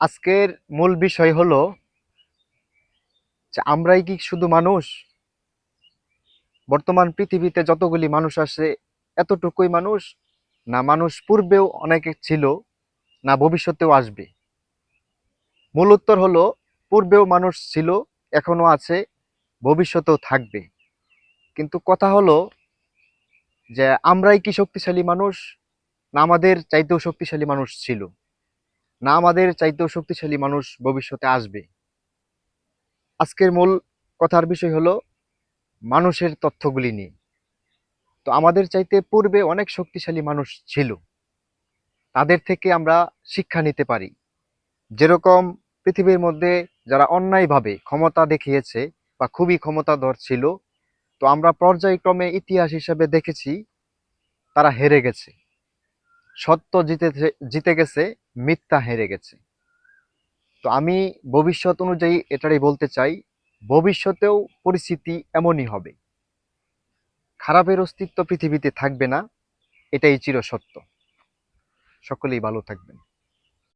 আজকের মূল বিষয় হলো যে আমরাই কি শুধু মানুষ? বর্তমান পৃথিবীতে যতগুলি মানুষ আছে এতটুকুই মানুষ, না মানুষ পূর্বেও অনেকে ছিল, না ভবিষ্যতেও আসবে? মূল উত্তর হলো পূর্বেও মানুষ ছিল, এখনো আছে, ভবিষ্যতেও থাকবে। কিন্তু কথা হলো যে আমরাই কি শক্তিশালী মানুষ, না আমাদের চাইতেও শক্তিশালী মানুষ ছিল, না আমাদের চাইতেও শক্তিশালী মানুষ ভবিষ্যতে আসবে? আজকের মূল কথার বিষয় হলো মানুষের তথ্যগুলি নিয়ে। তো আমাদের চাইতে পূর্বে অনেক শক্তিশালী মানুষ ছিল, তাদের থেকে আমরা শিক্ষা নিতে পারি। যেরকম পৃথিবীর মধ্যে যারা অন্যায়ভাবে ক্ষমতা দেখিয়েছে বা খুবই ক্ষমতাধর ছিল, তো আমরা পর্যায়ক্রমে ইতিহাস হিসেবে দেখেছি তারা হেরে গেছে। সত্য জিতে গেছে, মিথ্যা হেরে গেছে। তো আমি ভবিষ্যৎ অনুযায়ী এটাই বলতে চাই, ভবিষ্যতেও পরিস্থিতি এমনই হবে। খারাপের অস্তিত্ব পৃথিবীতে থাকবে না, এটাই চিরসত্য। সকলেই ভালো থাকবেন।